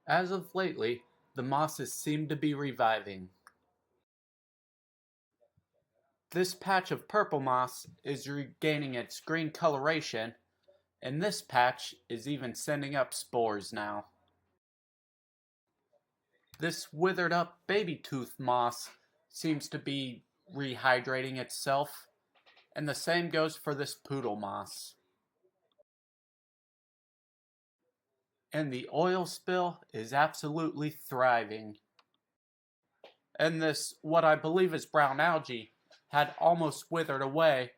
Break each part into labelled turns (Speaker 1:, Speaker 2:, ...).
Speaker 1: As of lately, the mosses seem to be reviving. This patch of purple moss is regaining its green coloration, and this patch is even sending up spores now. This withered up baby tooth moss seems to be rehydrating itself, and the same goes for this poodle moss. And the oil spill is absolutely thriving. And this, what I believe is brown algae, had almost withered away,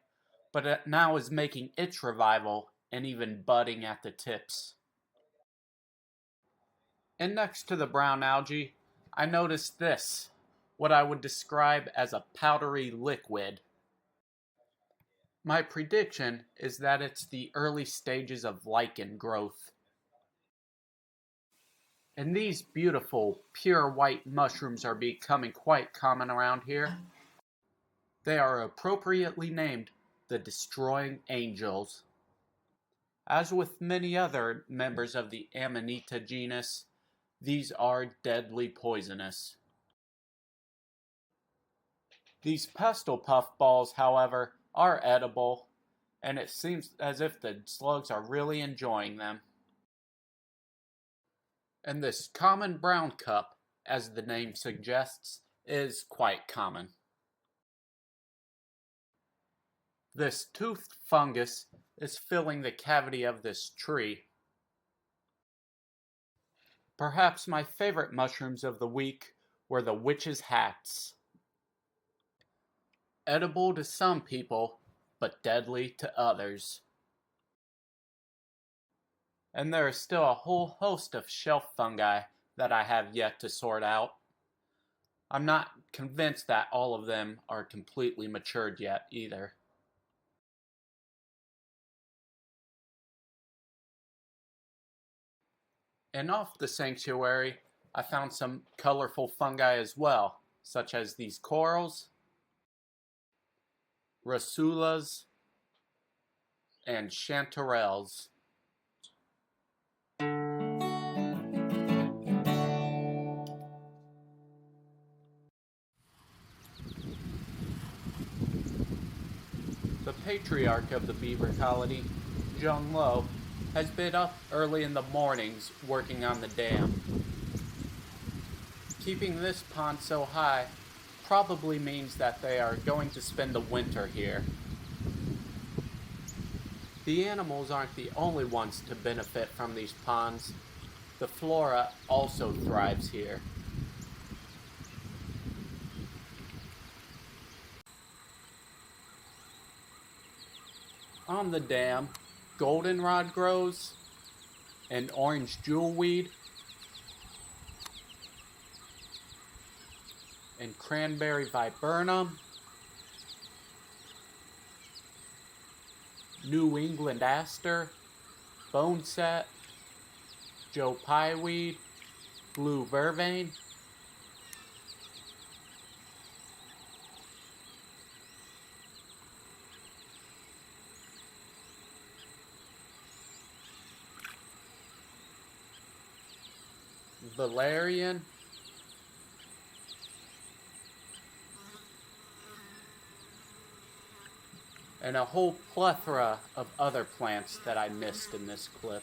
Speaker 1: but it now is making its revival and even budding at the tips. And next to the brown algae, I noticed this, what I would describe as a powdery liquid. My prediction is that it's the early stages of lichen growth. And these beautiful, pure white mushrooms are becoming quite common around here. They are appropriately named the Destroying Angels. As with many other members of the Amanita genus, these are deadly poisonous. These pestle puff balls, however, are edible, and it seems as if the slugs are really enjoying them. And this common brown cup, as the name suggests, is quite common. This toothed fungus is filling the cavity of this tree. Perhaps my favorite mushrooms of the week were the witch's hats. Edible to some people, but deadly to others. And there is still a whole host of shelf fungi that I have yet to sort out. I'm not convinced that all of them are completely matured yet either. And off the sanctuary, I found some colorful fungi as well, such as these corals, rasulas, and chanterelles. The patriarch of the beaver colony, Jung Lo, has been up early in the mornings working on the dam. Keeping this pond so high probably means that they are going to spend the winter here. The animals aren't the only ones to benefit from these ponds. The flora also thrives here. On the dam, goldenrod grows, and orange jewelweed, and cranberry viburnum, New England aster, boneset, Joe Pye weed, blue vervain, valerian, and a whole plethora of other plants that I missed in this clip.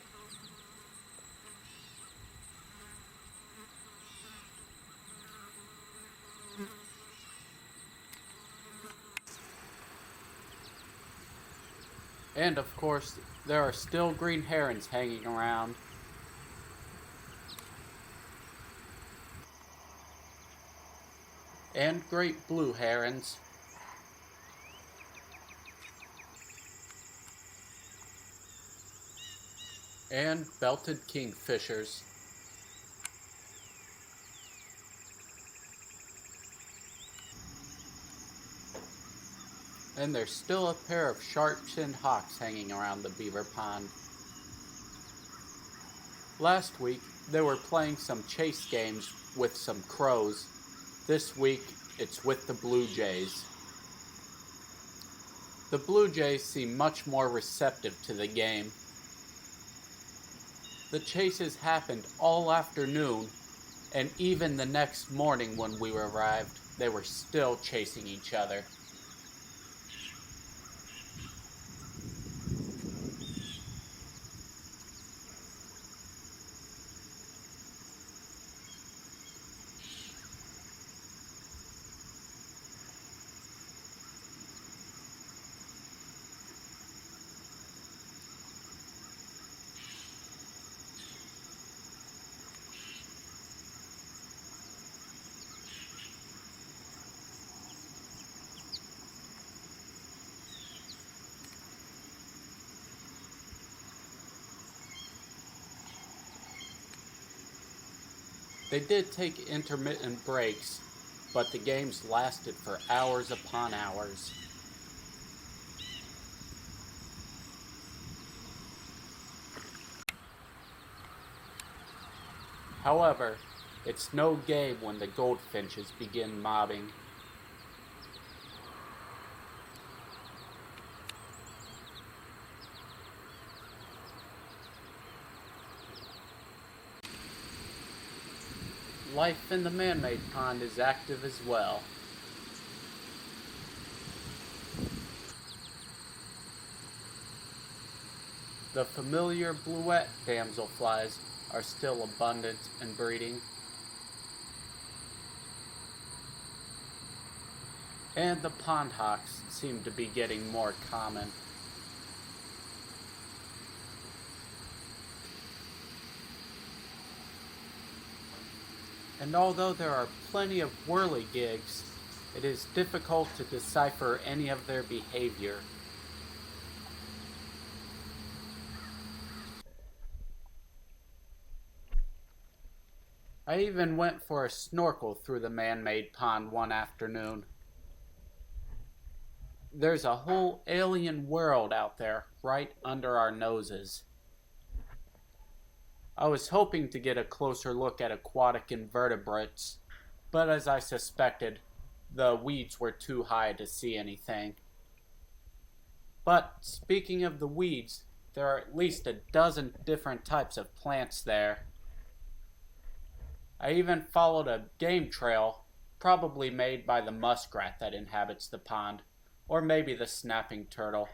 Speaker 1: And of course, there are still green herons hanging around. And great blue herons. And belted kingfishers. And there's still a pair of sharp-chinned hawks hanging around the beaver pond. Last week, they were playing some chase games with some crows. This week, it's with the blue jays. The blue jays seem much more receptive to the game. The chases happened all afternoon, and even the next morning when we arrived, they were still chasing each other. They did take intermittent breaks, but the games lasted for hours upon hours. However, it's no game when the goldfinches begin mobbing. Life in the man-made pond is active as well. The familiar bluette damselflies are still abundant and breeding. And the pond hawks seem to be getting more common. And although there are plenty of whirligigs, it is difficult to decipher any of their behavior. I even went for a snorkel through the man-made pond one afternoon. There's a whole alien world out there right under our noses. I was hoping to get a closer look at aquatic invertebrates, but as I suspected, the weeds were too high to see anything. But speaking of the weeds, there are at least a dozen different types of plants there. I even followed a game trail, probably made by the muskrat that inhabits the pond, or maybe the snapping turtle.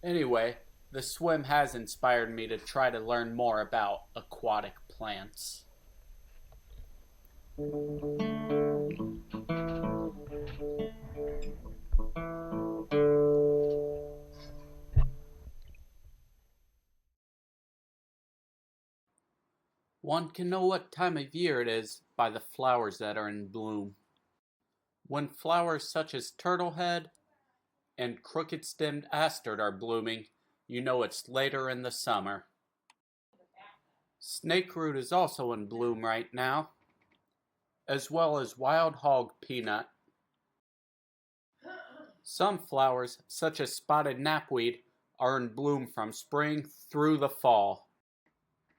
Speaker 1: Anyway, the swim has inspired me to try to learn more about aquatic plants. One can know what time of year it is by the flowers that are in bloom. When flowers such as turtlehead and crooked-stemmed asters are blooming, you know it's later in the summer. Snakeroot is also in bloom right now, as well as wild hog peanut. Some flowers, such as spotted knapweed, are in bloom from spring through the fall.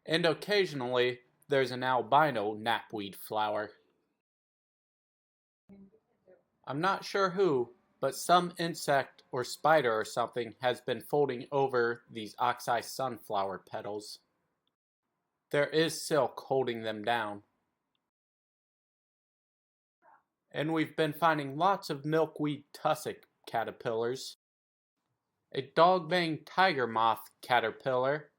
Speaker 1: And occasionally, there's an albino knapweed flower. I'm not sure who, but some insect or spider or something has been folding over these oxeye sunflower petals. There is silk holding them down. And we've been finding lots of milkweed tussock caterpillars, a dog-banged tiger moth caterpillar,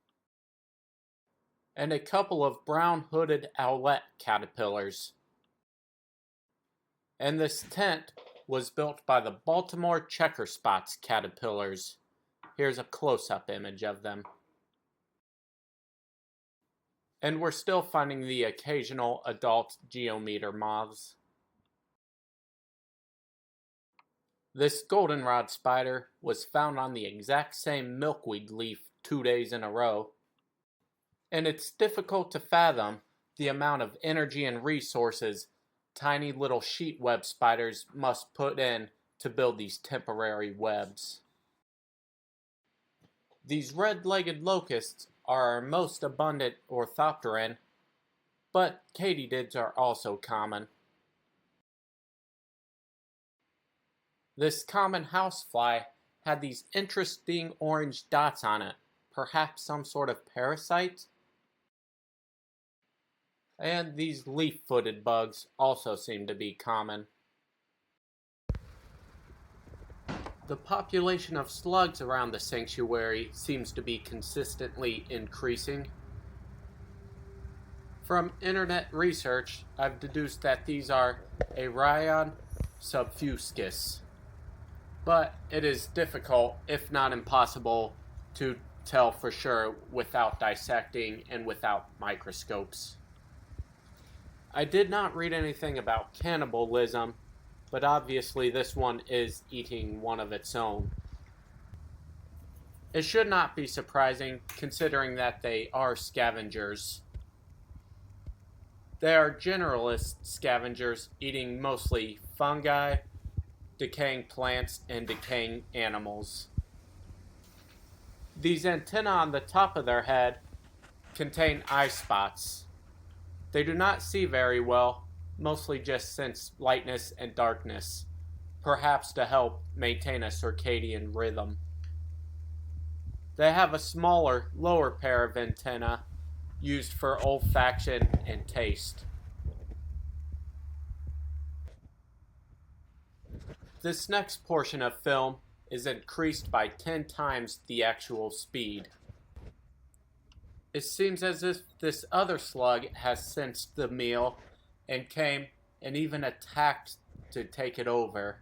Speaker 1: and a couple of brown-hooded owlet caterpillars. And this tent was built by the Baltimore checker spots caterpillars. Here's a close-up image of them. And we're still finding the occasional adult geometer moths. This goldenrod spider was found on the exact same milkweed leaf 2 days in a row. And it's difficult to fathom the amount of energy and resources tiny little sheet web spiders must put in to build these temporary webs. These red-legged locusts are our most abundant orthopteran, but katydids are also common. This common housefly had these interesting orange dots on it, perhaps some sort of parasite. And these leaf-footed bugs also seem to be common. The population of slugs around the sanctuary seems to be consistently increasing. From internet research, I've deduced that these are Arayon subfuscus, but it is difficult, if not impossible, to tell for sure without dissecting and without microscopes. I did not read anything about cannibalism, but obviously this one is eating one of its own. It should not be surprising, considering that they are scavengers. They are generalist scavengers, eating mostly fungi, decaying plants, and decaying animals. These antennae on the top of their head contain eye spots. They do not see very well, mostly just sense lightness and darkness, perhaps to help maintain a circadian rhythm. They have a smaller, lower pair of antennae used for olfaction and taste. This next portion of film is increased by 10 times the actual speed. It seems as if this other slug has sensed the meal and came and even attacked to take it over.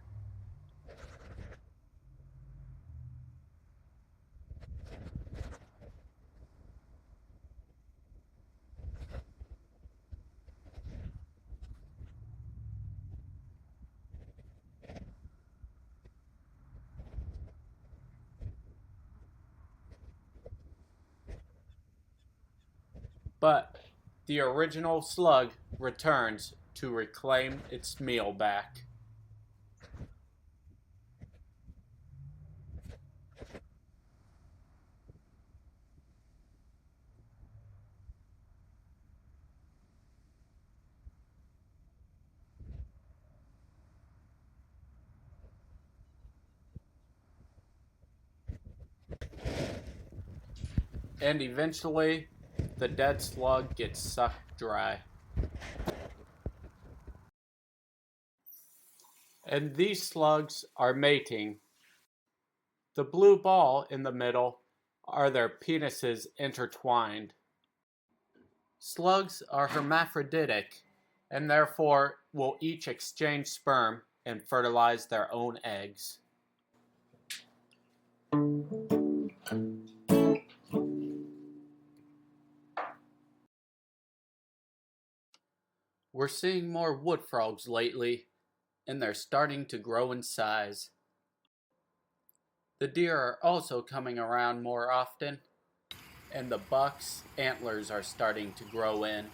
Speaker 1: But the original slug returns to reclaim its meal back. And eventually, the dead slug gets sucked dry. And these slugs are mating. The blue ball in the middle are their penises intertwined. Slugs are hermaphroditic and therefore will each exchange sperm and fertilize their own eggs. We're seeing more wood frogs lately, and they're starting to grow in size. The deer are also coming around more often, and the buck's antlers are starting to grow in.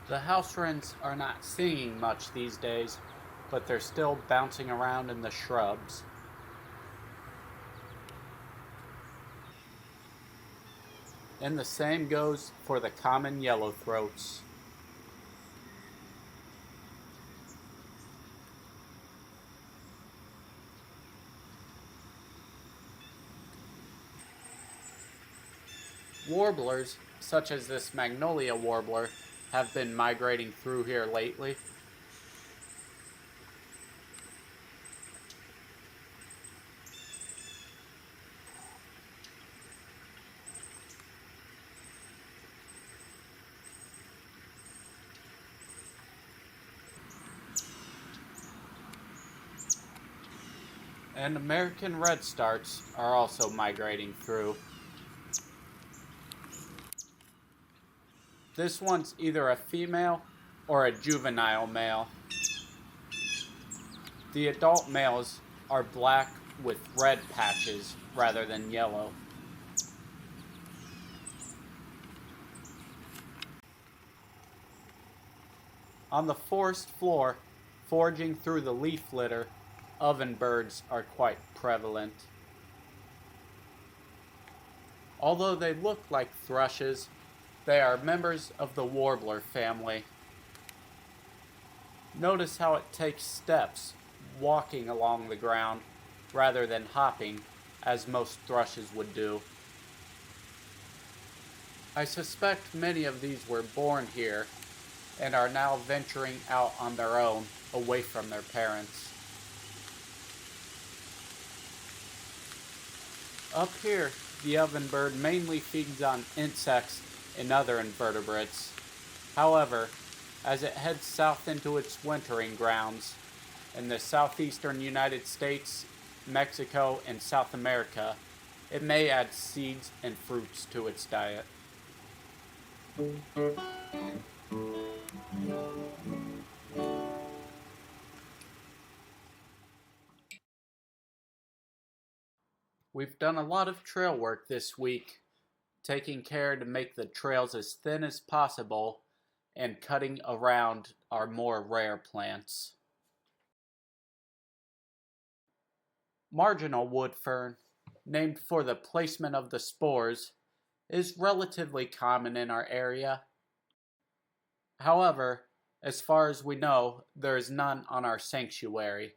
Speaker 1: The house wrens are not singing much these days, but they're still bouncing around in the shrubs. And the same goes for the common yellowthroats. Warblers, such as this magnolia warbler, have been migrating through here lately. And American redstarts are also migrating through. This one's either a female or a juvenile male. The adult males are black with red patches rather than yellow. On the forest floor, foraging through the leaf litter, ovenbirds are quite prevalent. Although they look like thrushes, they are members of the warbler family. Notice how it takes steps, walking along the ground, rather than hopping, as most thrushes would do. I suspect many of these were born here, and are now venturing out on their own, away from their parents. Up here, the ovenbird mainly feeds on insects and other invertebrates. However, as it heads south into its wintering grounds, in the southeastern United States, Mexico, and South America, it may add seeds and fruits to its diet. We've done a lot of trail work this week, taking care to make the trails as thin as possible and cutting around our more rare plants. Marginal wood fern, named for the placement of the spores, is relatively common in our area. However, as far as we know, there is none on our sanctuary.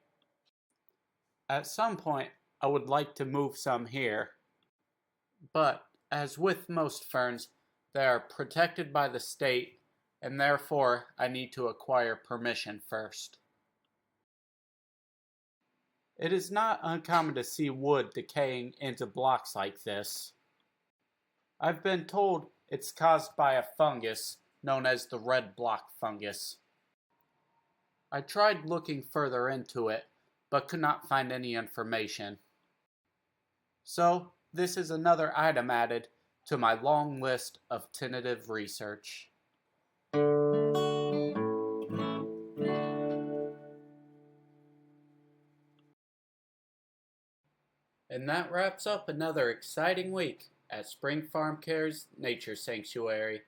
Speaker 1: At some point, I would like to move some here, but as with most ferns, they are protected by the state, and therefore I need to acquire permission first. It is not uncommon to see wood decaying into blocks like this. I've been told it's caused by a fungus known as the red block fungus. I tried looking further into it, but could not find any information. So, this is another item added to my long list of tentative research. And that wraps up another exciting week at Spring Farm Care's Nature Sanctuary.